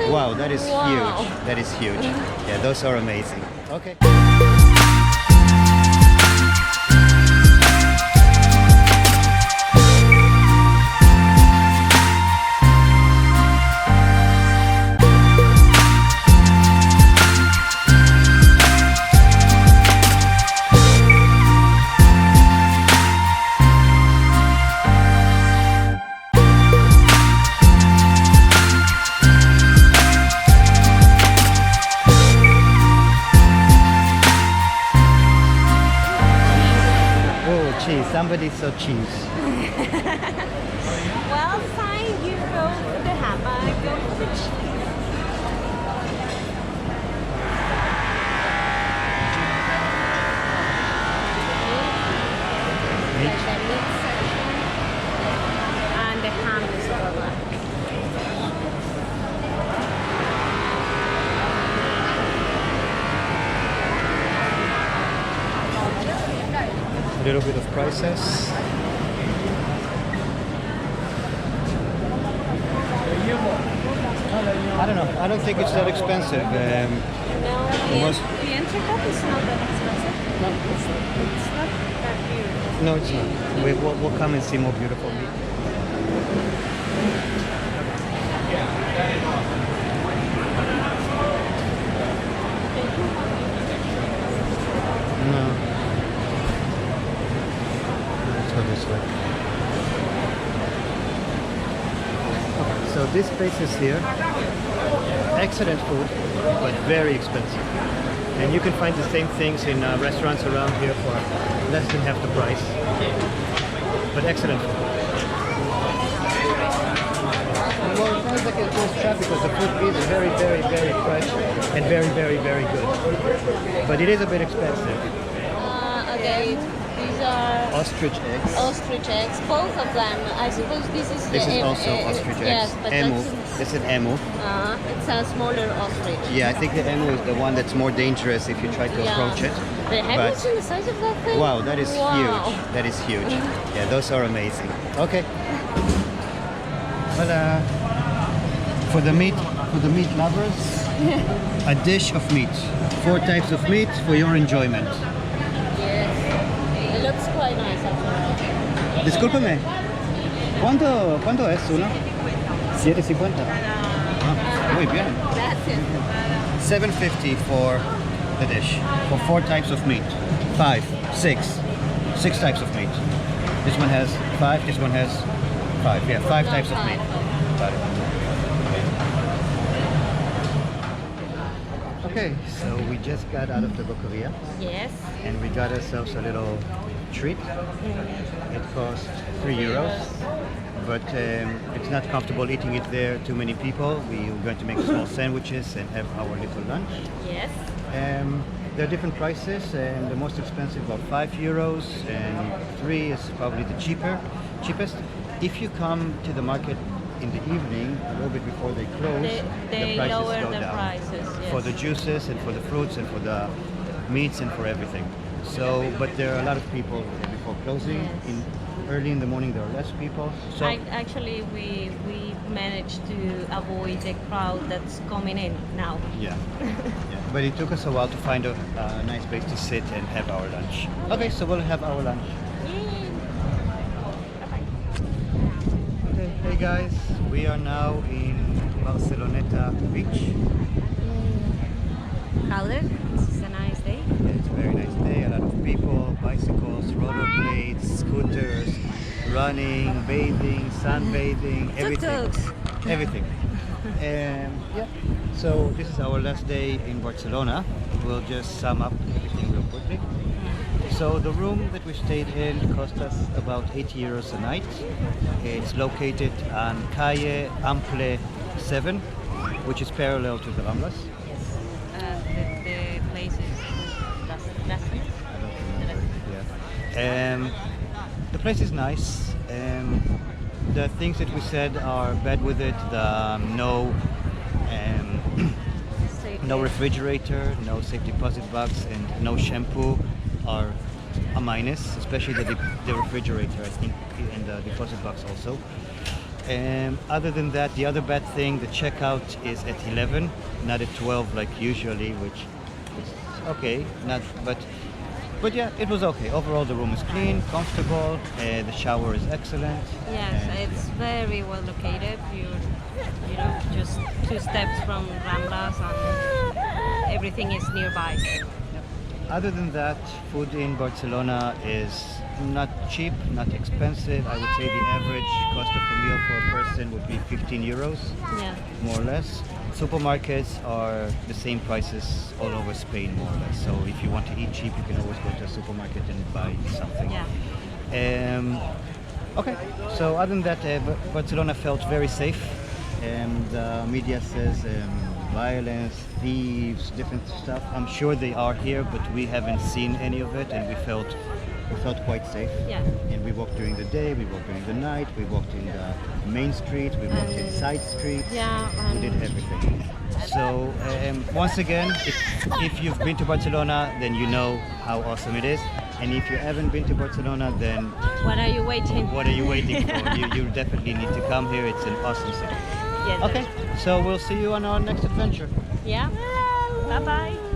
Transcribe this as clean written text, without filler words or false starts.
Wow, that is Wow. huge. That is huge. Yeah, those are amazing. Okay. Oh, cheese. Somebody saw cheese. Well, fine, you go for the ham, I go for the cheese. Meat. The meat section and the ham is over. A little bit of prices. I don't know. I don't think it's that expensive. No, Most- the entrecote is not that expensive. No, it's not that huge. No, it's not. We'll come and see more beautiful meat. No. Let's go this way. Okay, so this place is here. Excellent food, but very expensive. And you can find the same things in restaurants around here for less than half the price. But excellent food. Well, it's not like a tourist trap because the food is very, very, very fresh and very, very, very good. But it is a bit expensive. Okay, these are Ostrich eggs. ostrich eggs, both of them. I suppose this is This the is also ostrich Yes, eggs. but Emu. that's This is emu. it's a smaller ostrich. Yeah, I think the emu is the one that's more dangerous if you try to approach it. But have you seen the size of that thing? Wow, that is Wow. huge. That is huge. Yeah, those are amazing. Okay. Well, for the meat lovers, a dish of meat. 4 types of meat for your enjoyment. Yes, it looks quite nice actually. Discúlpeme. ¿Cuánto es uno? 7.50. Ah, muy bien. Gracias. $7.50 for the dish for 4 types of meat. 5, 6, 6 types of meat. This one has 5. This one has 5. Yeah, 5 types of meat. Got it. Okay, so we just got out of the Boqueria Yes. and we got ourselves a little treat. It cost €3, but it's not comfortable eating it there. Too many people. We're going to make small sandwiches and have our little lunch. Yes. There are different prices, and the most expensive are €5, and 3 is probably the cheapest. If you come to the market in the evening, a little bit before they close, They the prices lower go the down prices. Yes. for the juices and for the fruits and for the meats and for everything. So, but there are a lot of people before closing. Yes. Early in the morning, there are less people. So Actually, we managed to avoid the crowd that's coming in now. yeah. Yeah. But it took us a while to find a nice place to sit and have our lunch. Okay, so we'll have our lunch. Yay. Bye-bye. Okay, hey guys, we are now in Barceloneta Beach. Crowded. This is a nice day. Yeah, it's a very nice day. A lot of people, bicycles, rollerblades, scooters, running, bathing, sunbathing, everything. Tuk-tuks. Everything. Yeah. So this is our last day in Barcelona. We'll just sum up everything real quickly. So the room that we stayed in cost us about €80 a night. It's located on Calle Ample 7, which is parallel to the Ramblas. Yes. The place is Lassen. Yeah. The place is nice. The things that we said are bad with it. No refrigerator, no safe deposit box, and no shampoo are a minus, especially the refrigerator, I think, and the deposit box also. Other than that, the other bad thing, the checkout is at 11, not at 12 like usually, which is okay. Not, but yeah, it was okay. Overall, the room is clean, comfortable. The shower is excellent. Yes, and it's very well located. You know, just 2 steps from Ramblas, and everything is nearby. Other than that, food in Barcelona is not cheap, not expensive. I would say the average cost of a meal for a person would be 15 euros, Yeah. more or less. Supermarkets are the same prices all over Spain, more or less. So if you want to eat cheap, you can always go to a supermarket and buy something. Yeah. Okay, so other than that, Barcelona felt very safe. The media says violence, thieves, different stuff. I'm sure they are here, but we haven't seen any of it, and we felt quite safe. Yeah. And we walked during the day, we walked during the night, we walked in the main street, we walked in side streets. Yeah, We did everything. So once again, if you've been to Barcelona, then you know how awesome it is. And if you haven't been to Barcelona, then What are you waiting? what are you waiting for? You definitely need to come here. It's an awesome city. Yes. Okay, so we'll see you on our next adventure. Yeah. Bye bye.